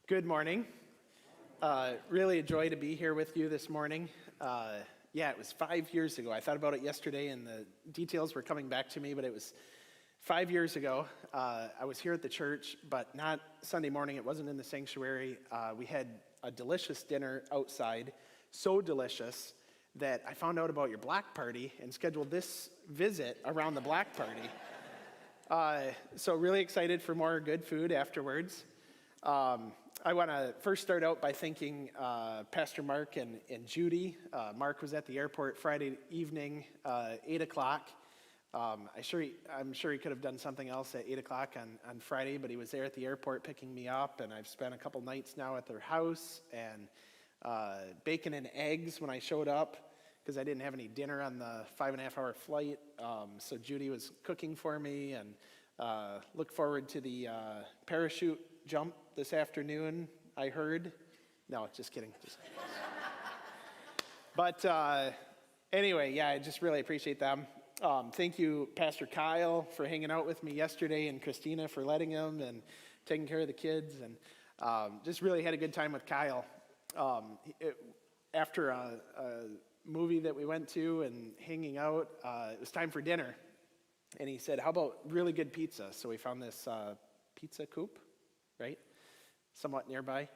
Good morning. Really a joy to be here with you this morning. It was 5 years ago. I thought about it yesterday and the details were coming back to me, but it was 5 years ago. I was here at the church, but not Sunday morning. It wasn't in the sanctuary. We had a delicious dinner outside, so delicious that I found out about your black party and scheduled this visit around the black party. So really excited for more good food afterwards. I want to first start out by thanking Pastor Mark and Judy. Mark was at the airport Friday evening, 8 o'clock. I'm sure he could have done something else at 8 o'clock on Friday, but he was there at the airport picking me up, and I've spent a couple nights now at their house, and bacon and eggs when I showed up, because I didn't have any dinner on the 5.5-hour flight. So Judy was cooking for me, and look forward to the parachute jump this afternoon, I heard. No, just kidding. But anyway, I just really appreciate them. Thank you, Pastor Kyle, for hanging out with me yesterday, and Christina for letting him and taking care of the kids. And just really had a good time with Kyle. After a movie that we went to and hanging out, it was time for dinner. And he said, how about really good pizza? So we found this pizza coop, right? Somewhat nearby.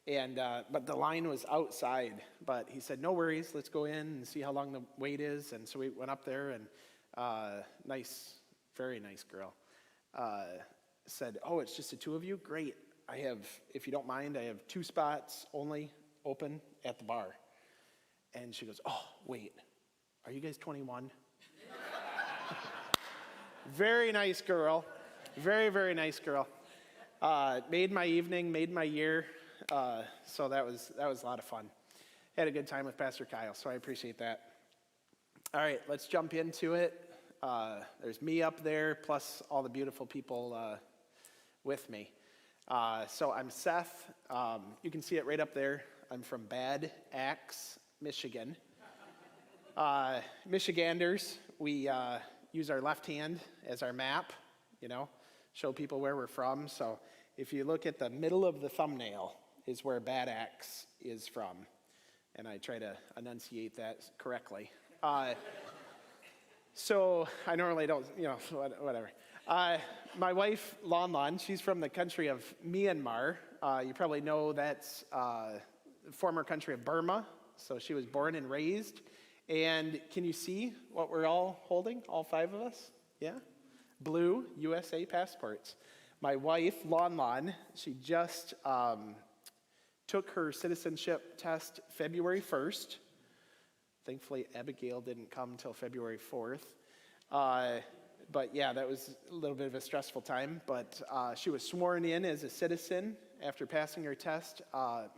And but the line was outside. But he said, no worries, let's go in and see how long the wait is. And so we went up there, and nice, very nice girl said, oh, it's just the two of you? Great. I have, if you don't mind, I have 2 spots only open at the bar. And she goes, oh, wait, are you guys 21? Very nice girl. Very, very nice girl. Made my evening, made my year. So that was a lot of fun. Had a good time with Pastor Kyle, so I appreciate that. All right, let's jump into it. There's me up there, plus all the beautiful people with me. So I'm Seth. You can see it right up there. I'm from Bad Axe, Michigan. Michiganders, we use our left hand as our map, show people where we're from. So if you look at the middle of the thumbnail is where Bad Axe is from. And I try to enunciate that correctly. So I normally don't, whatever. My wife, Lon, she's from the country of Myanmar. You probably know that's the former country of Burma. So she was born and raised. And can you see what we're all holding, all 5 of us? Yeah? Blue USA passports. My wife, Lon, she just took her citizenship test February 1st. Thankfully, Abigail didn't come until February 4th. But yeah, that was a little bit of a stressful time. But she was sworn in as a citizen after passing her test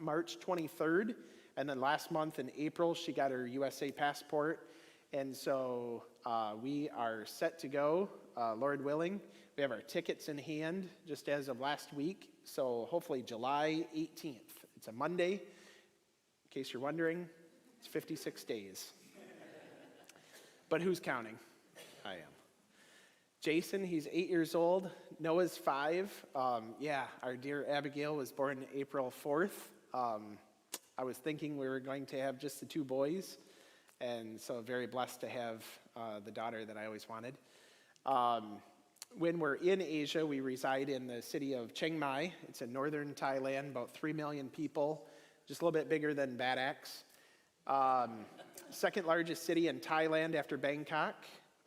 March 23rd. And then last month in April, she got her USA passport. And so we are set to go, Lord willing. We have our tickets in hand just as of last week. So hopefully July 18th. It's a Monday. In case you're wondering, it's 56 days. But who's counting? I am. Jason, he's 8 years old. Noah's 5. Our dear Abigail was born April 4th. I was thinking we were going to have just the 2 boys, and so very blessed to have the daughter that I always wanted. When we're in Asia, we reside in the city of Chiang Mai. It's in northern Thailand, about 3 million people, just a little bit bigger than Bad Axe. Second largest city in Thailand after Bangkok.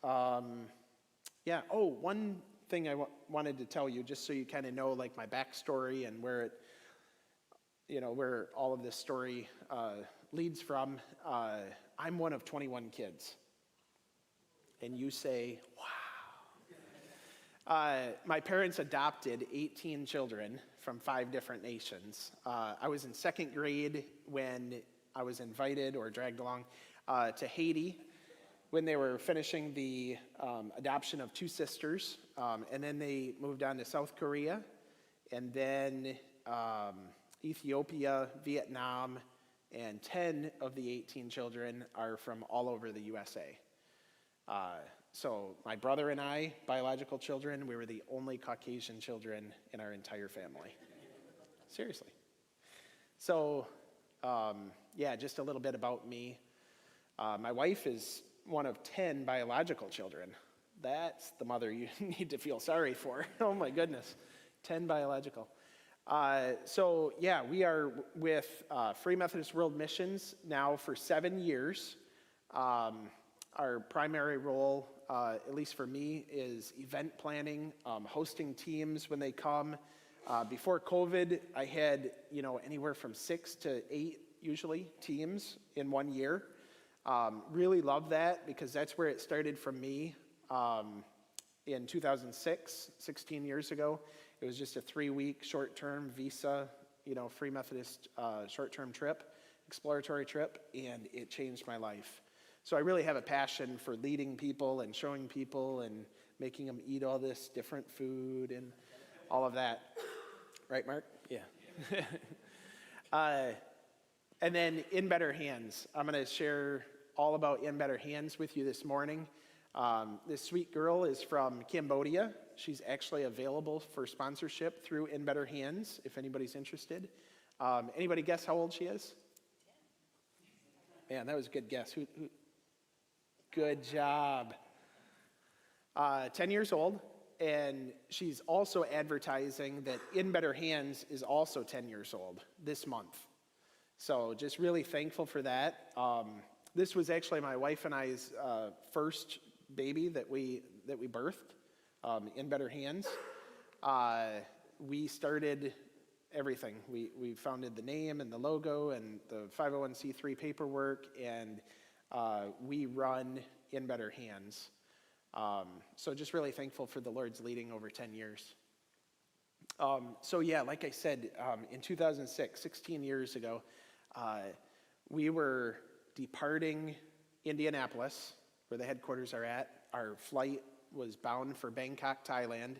One thing I wanted to tell you, just so you kind of know like my backstory and where all of this story leads from. I'm one of 21 kids. And you say, wow. My parents adopted 18 children from 5 different nations. I was in 2nd grade when I was invited or dragged along to Haiti when they were finishing the adoption of 2 sisters. And then they moved on to South Korea. And then Ethiopia, Vietnam, and 10 of the 18 children are from all over the USA. So my brother and I, biological children, we were the only Caucasian children in our entire family. Seriously. So, yeah, just a little bit about me. My wife is one of 10 biological children. That's the mother you need to feel sorry for. Oh my goodness, 10 biological. So yeah, we are with Free Methodist World Missions now for 7 years. Our primary role, at least for me, is event planning, hosting teams when they come. Before COVID, I had anywhere from 6 to 8 usually teams in 1 year. Really love that because that's where it started from me. In 2006, 16 years ago, it was just a 3-week short-term visa, Free Methodist short-term trip, exploratory trip, and it changed my life. So I really have a passion for leading people and showing people and making them eat all this different food and all of that. Right, Mark? Yeah. And then In Better Hands. I'm going to share all about In Better Hands with you this morning. This sweet girl is from Cambodia. She's actually available for sponsorship through In Better Hands, if anybody's interested. Anybody guess how old she is? Man, that was a good guess. Who? Good job. 10 years old, and she's also advertising that In Better Hands is also 10 years old this month. So just really thankful for that. This was actually my wife and I's first baby that we birthed, In Better Hands. We started everything. We founded the name and the logo and the 501c3 paperwork, and we run In Better Hands. So just really thankful for the Lord's leading over 10 years. So yeah, like I said, in 2006, 16 years ago, we were departing Indianapolis, where the headquarters are at. Our flight was bound for Bangkok, Thailand.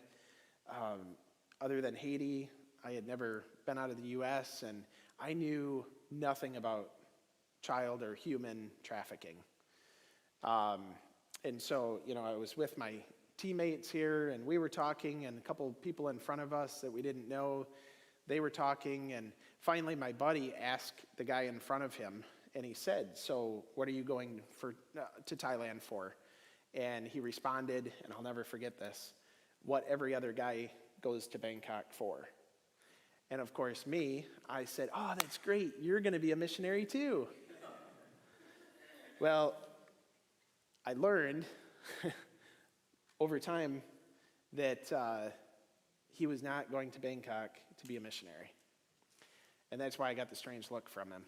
Other than Haiti, I had never been out of the U.S., and I knew nothing about child or human trafficking. And so, I was with my teammates here, and we were talking, and a couple people in front of us that we didn't know, they were talking, and finally my buddy asked the guy in front of him, and he said, "So what are you going to Thailand for?" And he responded, and I'll never forget this, "What every other guy goes to Bangkok for." And of course I said, "Oh, that's great, you're going to be a missionary too." Well, I learned over time that he was not going to Bangkok to be a missionary. And that's why I got the strange look from him.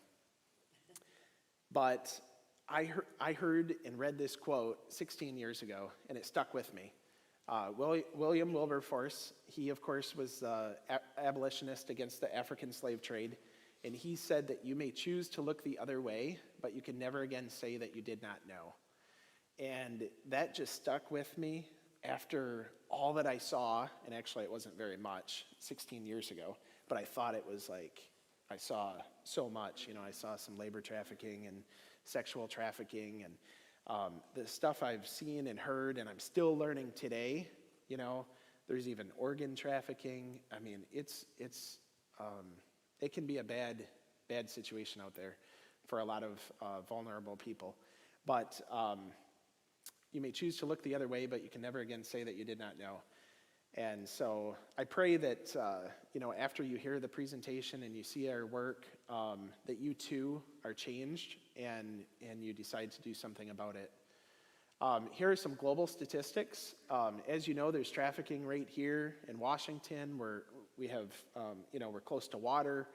But I heard and read this quote 16 years ago, and it stuck with me. William Wilberforce, he of course was the abolitionist against the African slave trade, and he said that you may choose to look the other way, but you can never again say that you did not know. And that just stuck with me after all that I saw, and actually it wasn't very much 16 years ago, but I thought it was like, I saw so much. I saw some labor trafficking and sexual trafficking and the stuff I've seen and heard, and I'm still learning today. There's even organ trafficking. I mean, it can be a bad situation out there for a lot of vulnerable people. But you may choose to look the other way, but you can never again say that you did not know. And so I pray that, after you hear the presentation and you see our work, that you too are changed and you decide to do something about it. Here are some global statistics. As you know, there's trafficking right here in Washington, where we have, we're close to water,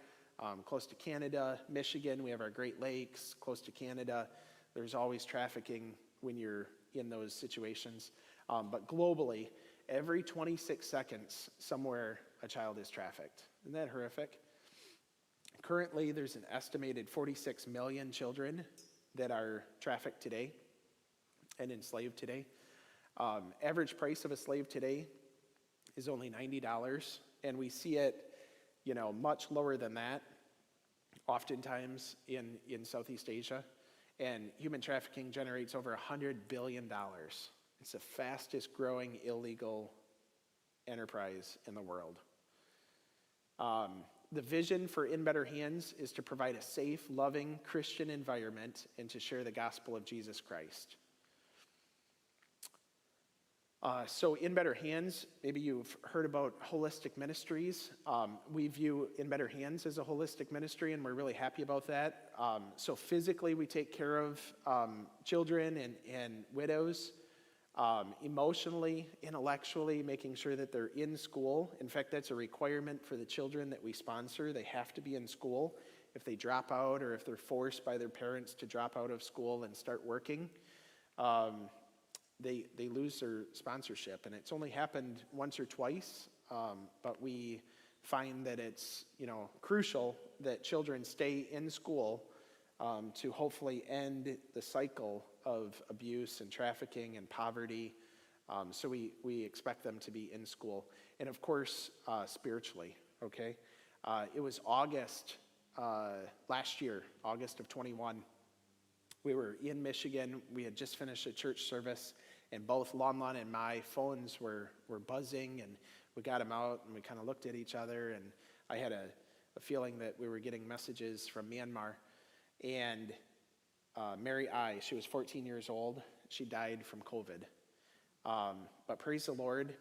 close to Canada, Michigan, we have our Great Lakes, close to Canada. There's always trafficking when you're in those situations. But globally, every 26 seconds, somewhere a child is trafficked. Isn't that horrific? Currently, there's an estimated 46 million children that are trafficked today and enslaved today. Average price of a slave today is only $90, and we see it, much lower than that, oftentimes in Southeast Asia. And human trafficking generates over $100 billion. It's the fastest growing illegal enterprise in the world. The vision for In Better Hands is to provide a safe, loving Christian environment and to share the gospel of Jesus Christ. So In Better Hands, maybe you've heard about holistic ministries. We view In Better Hands as a holistic ministry, and we're really happy about that. So physically, we take care of children and widows. Emotionally, intellectually, making sure that they're in school. In fact, that's a requirement for the children that we sponsor. They have to be in school. If they drop out or if they're forced by their parents to drop out of school and start working, they lose their sponsorship. And it's only happened once or twice, but we find that it's crucial that children stay in school to hopefully end the cycle of abuse and trafficking and poverty. So we expect them to be in school. And of course, spiritually, okay? It was August last year, August of 21. We were in Michigan. We had just finished a church service, and both Lon and my phones were buzzing, and we got them out, and we kind of looked at each other, and I had a feeling that we were getting messages from Myanmar. And Mary I, she was 14 years old. She died from COVID. But praise the Lord,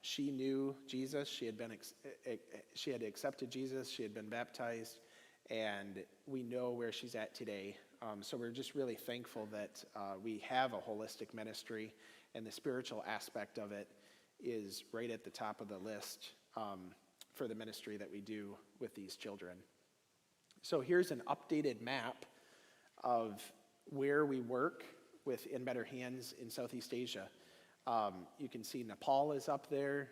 she knew Jesus. She had accepted Jesus. She had been baptized, and we know where she's at today. So we're just really thankful that we have a holistic ministry, and the spiritual aspect of it is right at the top of the list for the ministry that we do with these children. So here's an updated map of where we work with In Better Hands in Southeast Asia. You can see Nepal is up there,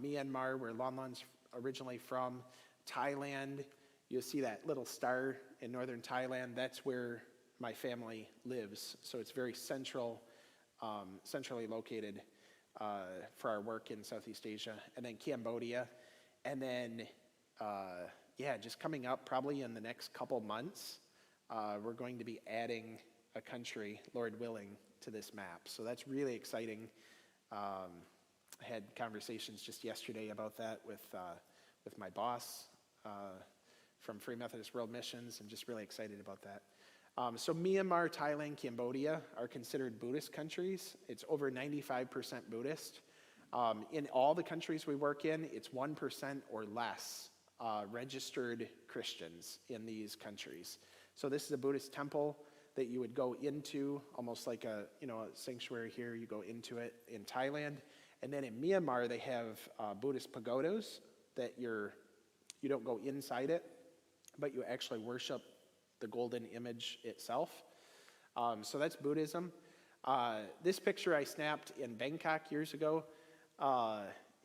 Myanmar, where Lon's originally from, Thailand. You'll see that little star in northern Thailand. That's where my family lives. So it's very centrally located for our work in Southeast Asia. And then Cambodia. And then, just coming up probably in the next couple months, we're going to be adding a country, Lord willing, to this map. So that's really exciting. I had conversations just yesterday about that with my boss from Free Methodist World Missions, and just really excited about that. So Myanmar, Thailand, Cambodia are considered Buddhist countries. It's over 95% Buddhist. In all the countries we work in, it's 1% or less registered Christians in these countries. So this is a Buddhist temple that you would go into, almost like a sanctuary here. You go into it in Thailand. And then in Myanmar, they have Buddhist pagodas that you don't go inside it, but you actually worship the golden image itself. So that's Buddhism. This picture I snapped in Bangkok years ago.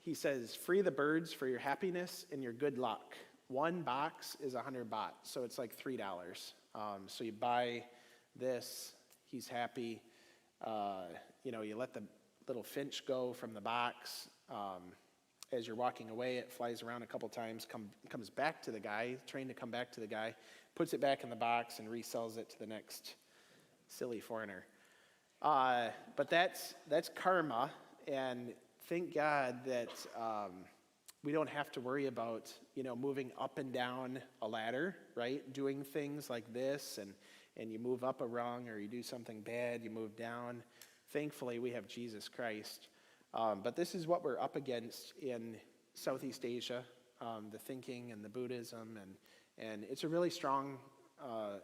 He says, free the birds for your happiness and your good luck. One box is 100 baht, so it's like $3. So you buy this, he's happy. You let the little finch go from the box. As you're walking away, it flies around a couple times, comes back to the guy, trained to come back to the guy, puts it back in the box and resells it to the next silly foreigner. But that's karma, and thank God that we don't have to worry about moving up and down a ladder, right? Doing things like this, and you move up a rung, or you do something bad, you move down. Thankfully, we have Jesus Christ. But this is what we're up against in Southeast Asia, the thinking and the Buddhism, and it's a really strong,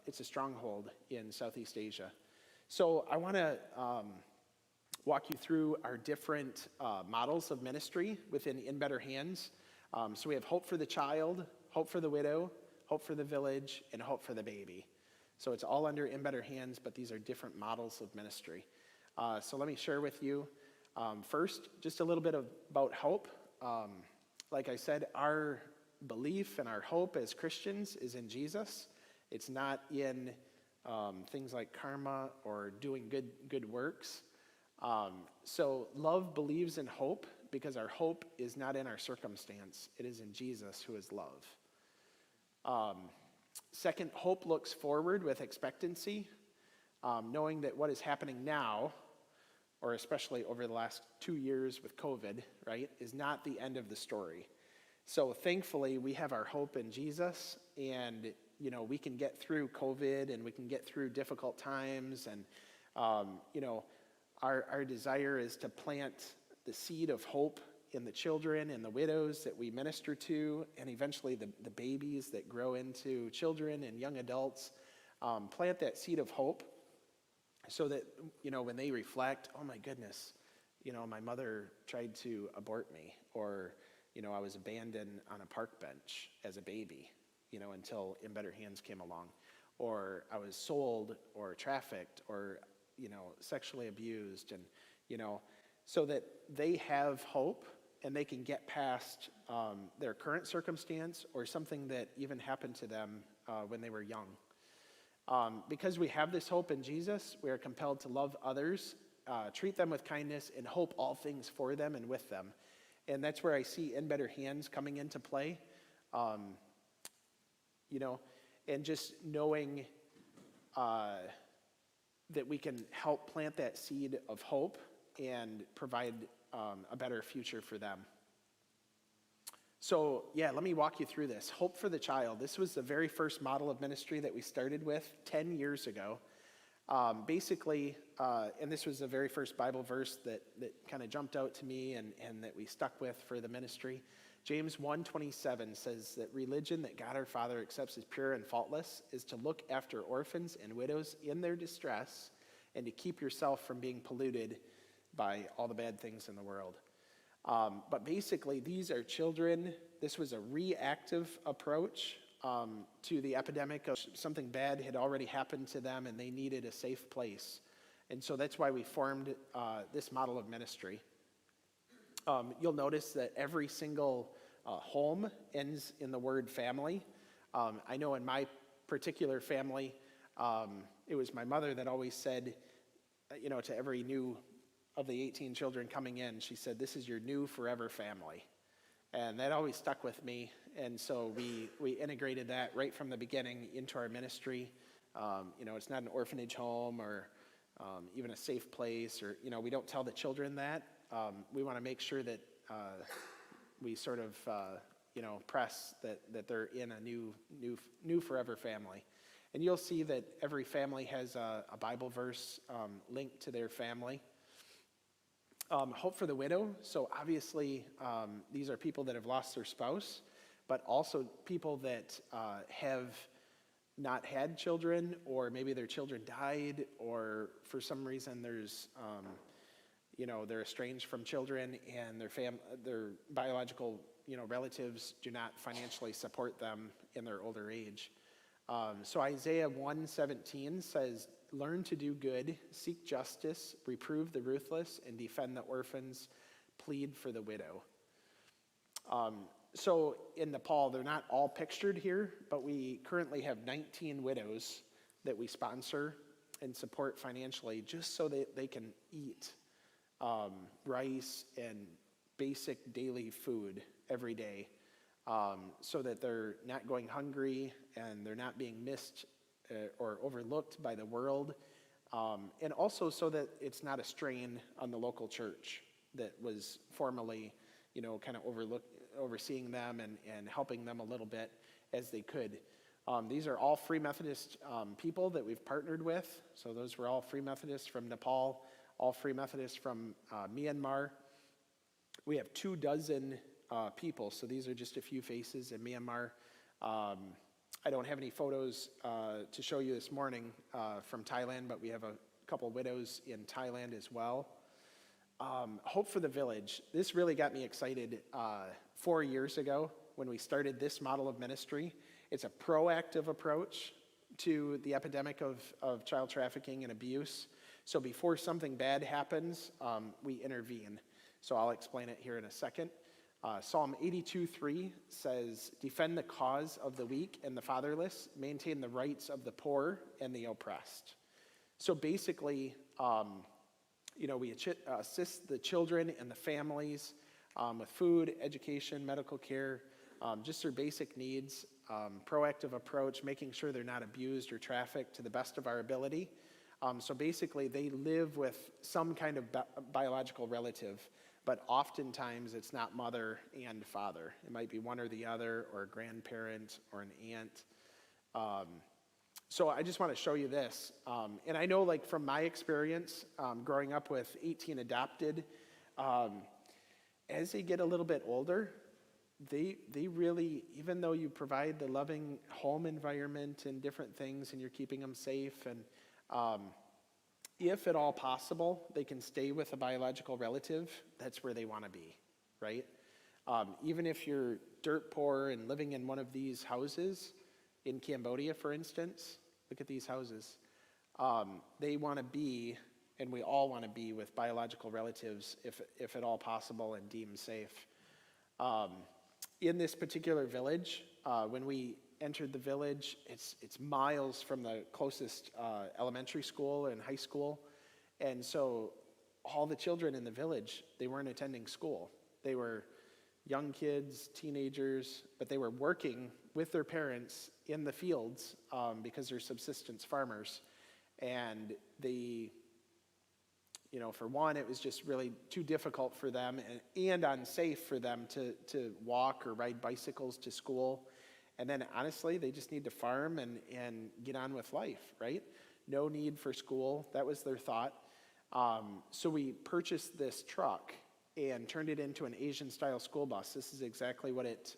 it's a stronghold in Southeast Asia. So I want to walk you through our different models of ministry within In Better Hands. So we have hope for the child, hope for the widow, hope for the village, and hope for the baby. So it's all under In Better Hands, but these are different models of ministry. So let me share with you first just a little bit about hope. Like I said, our belief and our hope as Christians is in Jesus. It's not in things like karma or doing good works. So love believes in hope because our hope is not in our circumstance. It is in Jesus, who is love. Second, hope looks forward with expectancy, knowing that what is happening now, or especially over the last 2 years with COVID, right, is not the end of the story. So thankfully, we have our hope in Jesus, and we can get through COVID, and we can get through difficult times, and our desire is to plant the seed of hope in the children and the widows that we minister to, and eventually the babies that grow into children and young adults. Plant that seed of hope so that, when they reflect, oh my goodness, my mother tried to abort me, or, I was abandoned on a park bench as a baby, until In Better Hands came along, or I was sold or trafficked or, sexually abused, and, so that they have hope and they can get past their current circumstance or something that even happened to them when they were young. Because we have this hope in Jesus, we are compelled to love others, treat them with kindness, and hope all things for them and with them. And that's where I see In Better Hands coming into play. And just knowing that we can help plant that seed of hope and provide a better future for them. So, let me walk you through this. Hope for the Child. This was the very first model of ministry that we started with 10 years ago. Basically, and this was the very first Bible verse that kind of jumped out to me and that we stuck with for the ministry. James 1:27 says that religion that God our Father accepts as pure and faultless is to look after orphans and widows in their distress and to keep yourself from being polluted by all the bad things in the world. But basically, these are children. This was a reactive approach to the epidemic of something bad had already happened to them, and they needed a safe place. And so that's why we formed this model of ministry. You'll notice that every single home ends in the word family. I know in my particular family, it was my mother that always said, to every new of the 18 children coming in, she said, "This is your new forever family." And that always stuck with me. And so we integrated that right from the beginning into our ministry. It's not an orphanage home or even a safe place, or, we don't tell the children that. We want to make sure that we sort of, press that they're in a new forever family. And you'll see that every family has a Bible verse linked to their family. Hope for the widow. So obviously, these are people that have lost their spouse, but also people that have not had children, or maybe their children died, or for some reason there's, they're estranged from children, and their biological, relatives do not financially support them in their older age. So Isaiah 1:17 says, "Learn to do good, seek justice, reprove the ruthless, and defend the orphans, plead for the widow." So in Nepal, they're not all pictured here, but we currently have 19 widows that we sponsor and support financially just so that they can eat rice and basic daily food every day, so that they're not going hungry and they're not being missed or overlooked by the world, and also so that it's not a strain on the local church that was formerly, kind of overseeing them and helping them a little bit as they could. These are all Free Methodist people that we've partnered with. So those were all Free Methodists from Nepal, all Free Methodists from Myanmar. We have 24 people, so these are just a few faces in Myanmar. I don't have any photos to show you this morning from Thailand, but we have a couple widows in Thailand as well. Hope for the Village. This really got me excited 4 years ago when we started this model of ministry. It's a proactive approach to the epidemic of child trafficking and abuse. So before something bad happens, we intervene. So I'll explain it here in a second. Psalm 82:3 says, "Defend the cause of the weak and the fatherless, maintain the rights of the poor and the oppressed." So basically, we assist the children and the families with food, education, medical care, just their basic needs, proactive approach, making sure they're not abused or trafficked to the best of our ability. So basically, they live with some kind of biological relative, but oftentimes it's not mother and father. It might be one or the other, or a grandparent, or an aunt. So I just want to show you this. And I know, like, from my experience, growing up with 18 adopted, as they get a little bit older, they really, even though you provide the loving home environment and different things, and you're keeping them safe, and if at all possible, they can stay with a biological relative, that's where they want to be, right? Even if you're dirt poor and living in one of these houses, in Cambodia, for instance, look at these houses. They want to be, and we all want to be, with biological relatives if at all possible and deemed safe. In this particular village, when we entered the village, it's miles from the closest elementary school and high school. And so all the children in the village, they weren't attending school. They were young kids, teenagers, but they were working with their parents in the fields because they're subsistence farmers. And they, for one, it was just really too difficult for them and unsafe for them to walk or ride bicycles to school. And then honestly, they just need to farm and get on with life, right? No need for school. That was their thought. So we purchased this truck and turned it into an Asian-style school bus. This is exactly what it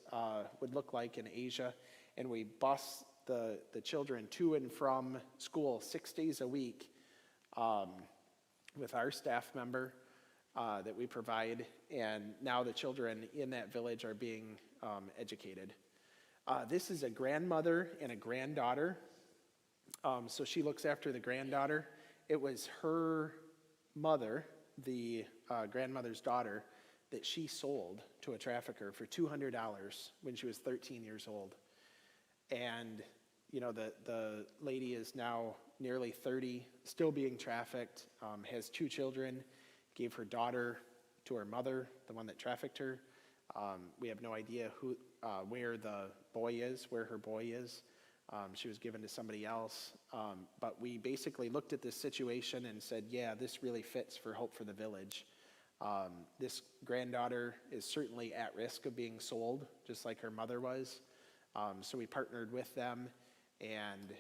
would look like in Asia. And we bus the children to and from school 6 days a week with our staff member that we provide. And now the children in that village are being educated. This is a grandmother and a granddaughter. So she looks after the granddaughter. It was her mother, the grandmother's daughter, that she sold to a trafficker for $200 when she was 13 years old. And, the lady is now nearly 30, still being trafficked, has 2 children, gave her daughter to her mother, the one that trafficked her. We have no idea where the boy is, where her boy is. She was given to somebody else. But we basically looked at this situation and said, yeah, this really fits for Hope for the Village. This granddaughter is certainly at risk of being sold, just like her mother was. So we partnered with them, and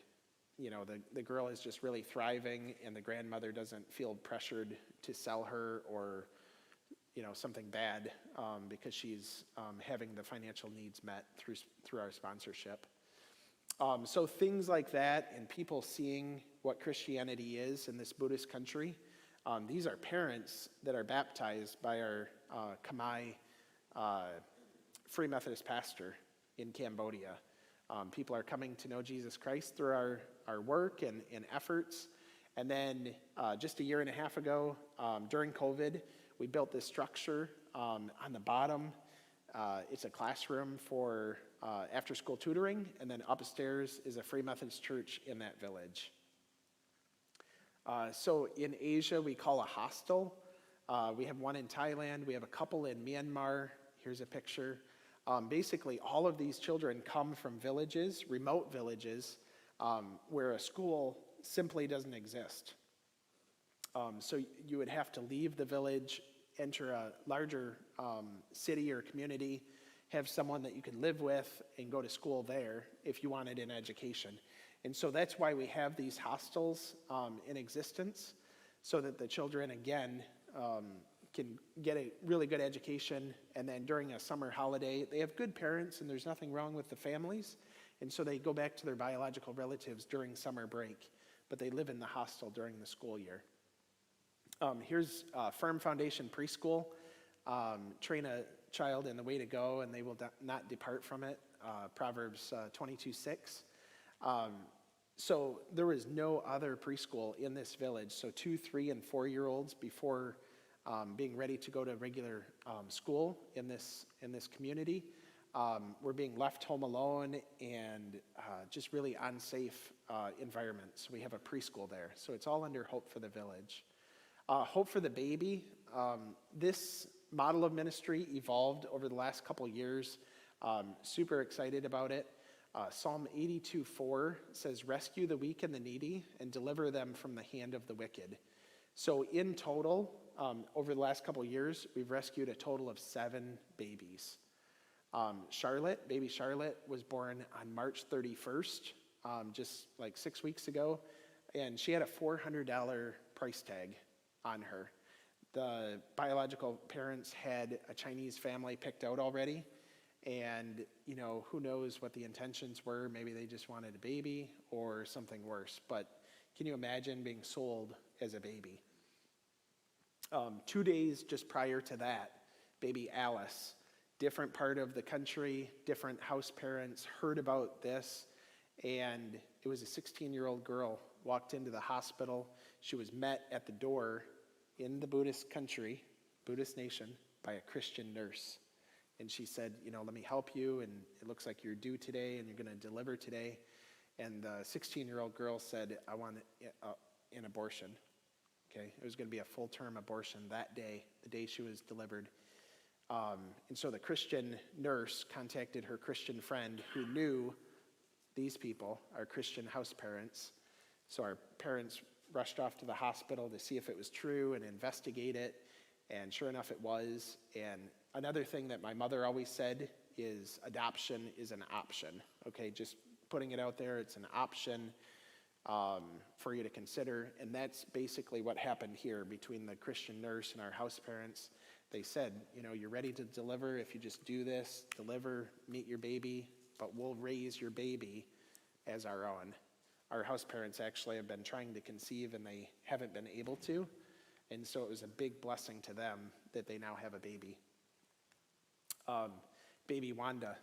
the girl is just really thriving, and the grandmother doesn't feel pressured to sell her or something bad because she's having the financial needs met through our sponsorship. So things like that, and people seeing what Christianity is in this Buddhist country. These are parents that are baptized by our Khmer Free Methodist pastor in Cambodia. People are coming to know Jesus Christ through our work and efforts. And then just a year and a half ago, during COVID, we built this structure on the bottom. It's a classroom for after-school tutoring, and then upstairs is a Free Methodist church in that village. So in Asia, we call a hostel. We have one in Thailand. We have a couple in Myanmar. Here's a picture. Basically, all of these children come from villages, remote villages, where a school simply doesn't exist. So you would have to leave the village, enter a larger city or community, have someone that you can live with, and go to school there if you wanted an education. And so that's why we have these hostels in existence, so that the children, again, can get a really good education. And then during a summer holiday, they have good parents, and there's nothing wrong with the families. And so they go back to their biological relatives during summer break, but they live in the hostel during the school year. Here's Firm Foundation Preschool. Train a child in the way to go, and they will not depart from it. Proverbs 22:6. So there was no other preschool in this village. So 2, 3, and 4-year-olds before being ready to go to regular school in this community were being left home alone and just really unsafe environments. We have a preschool there. So it's all under Hope for the Village. Hope for the Baby. This model of ministry evolved over the last couple years. Super excited about it. Psalm 82:4 says, "Rescue the weak and the needy and deliver them from the hand of the wicked." So in total, over the last couple of years, we've rescued a total of 7 babies. Baby Charlotte was born on March 31st, just like 6 weeks ago, and she had a $400 price tag on her. The biological parents had a Chinese family picked out already, and who knows what the intentions were. Maybe they just wanted a baby or something worse, but can you imagine being sold as a baby? 2 days just prior to that, baby Alice, different part of the country, different house parents heard about this, and it was a 16-year-old girl walked into the hospital. She was met at the door in the Buddhist country, Buddhist nation, by a Christian nurse. And she said, let me help you, and it looks like you're due today and you're going to deliver today. And the 16-year-old girl said, I want an abortion. Okay, it was going to be a full-term abortion that day, the day she was delivered. And so the Christian nurse contacted her Christian friend who knew these people, our Christian house parents. So our parents rushed off to the hospital to see if it was true and investigate it. And sure enough, it was. And another thing that my mother always said is adoption is an option. Okay, just putting it out there, it's an option for you to consider. And that's basically what happened here between the Christian nurse and our house parents. They said, you're ready to deliver if you just do this, deliver, meet your baby, but we'll raise your baby as our own. Our house parents actually have been trying to conceive and they haven't been able to. And so it was a big blessing to them that they now have a baby. Baby Wanda,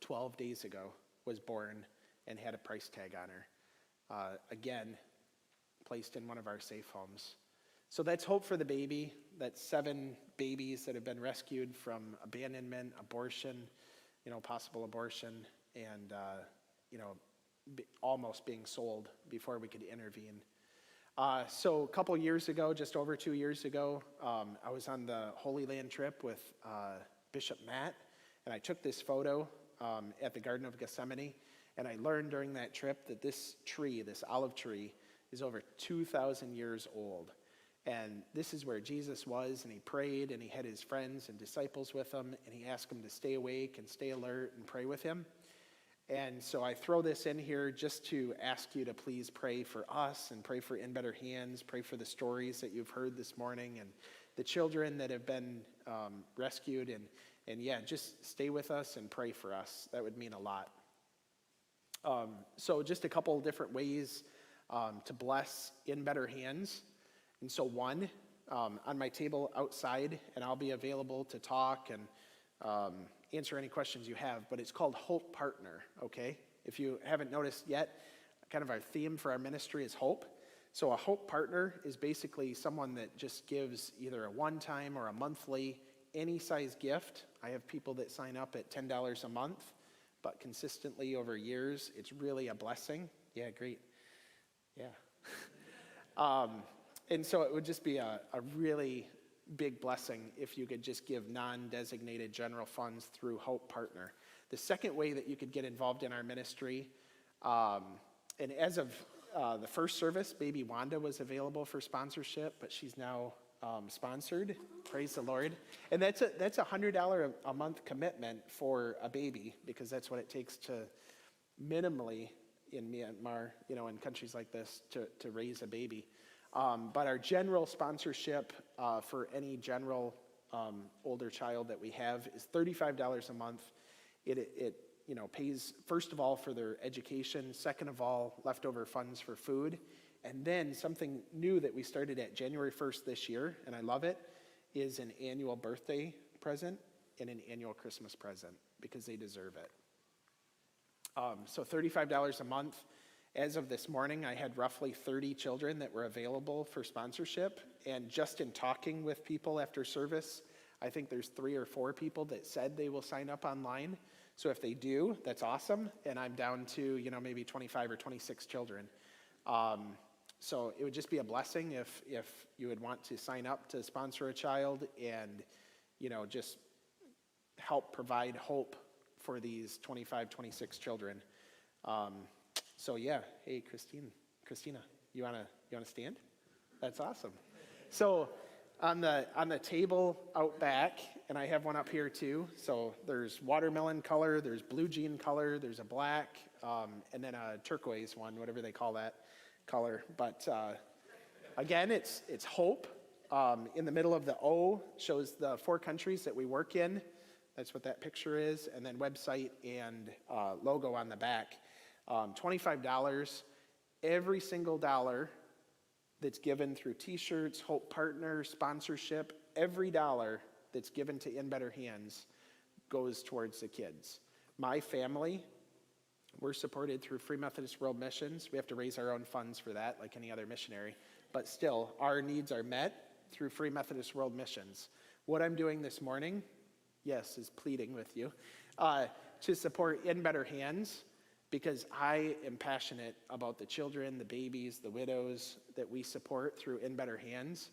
12 days ago, was born and had a price tag on her. Again, placed in one of our safe homes. So that's hope for the baby. That's 7 babies that have been rescued from abandonment, abortion, possible abortion, and, almost being sold before we could intervene. So a couple years ago, just over 2 years ago, I was on the Holy Land trip with Bishop Matt, and I took this photo at the Garden of Gethsemane, and I learned during that trip that this tree, this olive tree, is over 2,000 years old. And this is where Jesus was, and he prayed, and he had his friends and disciples with him, and he asked them to stay awake and stay alert and pray with him. And so I throw this in here just to ask you to please pray for us and pray for In Better Hands, pray for the stories that you've heard this morning and the children that have been rescued. And yeah, just stay with us and pray for us. That would mean a lot. So just a couple different ways to bless In Better Hands. And so one, on my table outside, and I'll be available to talk and answer any questions you have, but it's called Hope Partner, okay? If you haven't noticed yet, kind of our theme for our ministry is hope. So a Hope Partner is basically someone that just gives either a one-time or a monthly, any size gift. I have people that sign up at $10 a month, but consistently over years, it's really a blessing. Yeah, great. Yeah. And so it would just be a really big blessing if you could just give non-designated general funds through Hope Partner. The second way that you could get involved in our ministry, and as of the first service, baby Wanda was available for sponsorship, but she's now sponsored. Praise the Lord. And that's a $100 a month commitment for a baby, because that's what it takes to minimally in Myanmar, in countries like this, to raise a baby. But our general sponsorship for any general older child that we have is $35 a month. It pays, first of all, for their education, second of all, leftover funds for food, and then something new that we started at January 1st this year, and I love it, is an annual birthday present and an annual Christmas present, because they deserve it. So $35 a month. As of this morning, I had roughly 30 children that were available for sponsorship, and just in talking with people after service, I think there's 3 or 4 people that said they will sign up online. So if they do, that's awesome, and I'm down to, maybe 25 or 26 children. So it would just be a blessing if you would want to sign up to sponsor a child and, just help provide hope for these 25, 26 children. So yeah, hey, Christina, you wanna stand? That's awesome. So on the table out back, and I have one up here too, so there's watermelon color, there's blue jean color, there's a black, and then a turquoise one, whatever they call that color. But again, it's hope. In the middle of the O shows the 4 countries that we work in. That's what that picture is. And then website and logo on the back. $25. Every single dollar that's given through T-shirts, Hope Partner, sponsorship, every dollar that's given to In Better Hands goes towards the kids. My family, we're supported through Free Methodist World Missions. We have to raise our own funds for that, like any other missionary. But still, our needs are met through Free Methodist World Missions. What I'm doing this morning, yes, is pleading with you, to support In Better Hands, because I am passionate about the children, the babies, the widows that we support through In Better Hands.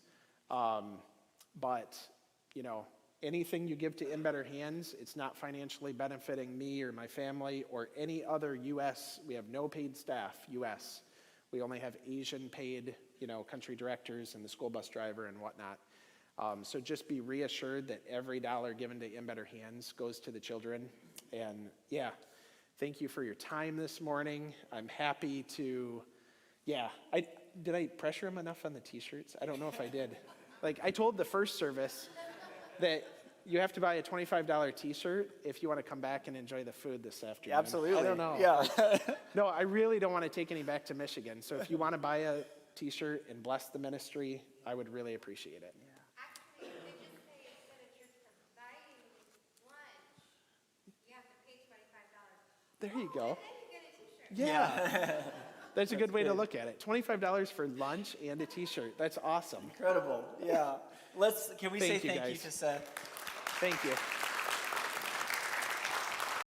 But, you know, anything you give to In Better Hands, it's not financially benefiting me or my family or any other U.S. We have no paid staff, U.S. We only have Asian paid, you know, country directors and the school bus driver and whatnot. So just be reassured that every dollar given to In Better Hands goes to the children. And yeah, thank you for your time this morning. I'm happy to, did I pressure him enough on the T-shirts? I don't know if I did. Like, I told the first service that you have to buy a $25 T-shirt if you want to come back and enjoy the food this afternoon. Absolutely. I don't know. Yeah. No, I really don't want to take any back to Michigan. So if you want to buy a T-shirt and bless the ministry, I would really appreciate it. Actually, they just say instead of just providing lunch, you have to pay $25. There you go. And then you get a T-shirt. Yeah. That's a good way to look at it. $25 for lunch and a T-shirt. That's awesome. Incredible. Yeah. Can we say Thank you, thank you guys. to Seth? Thank you.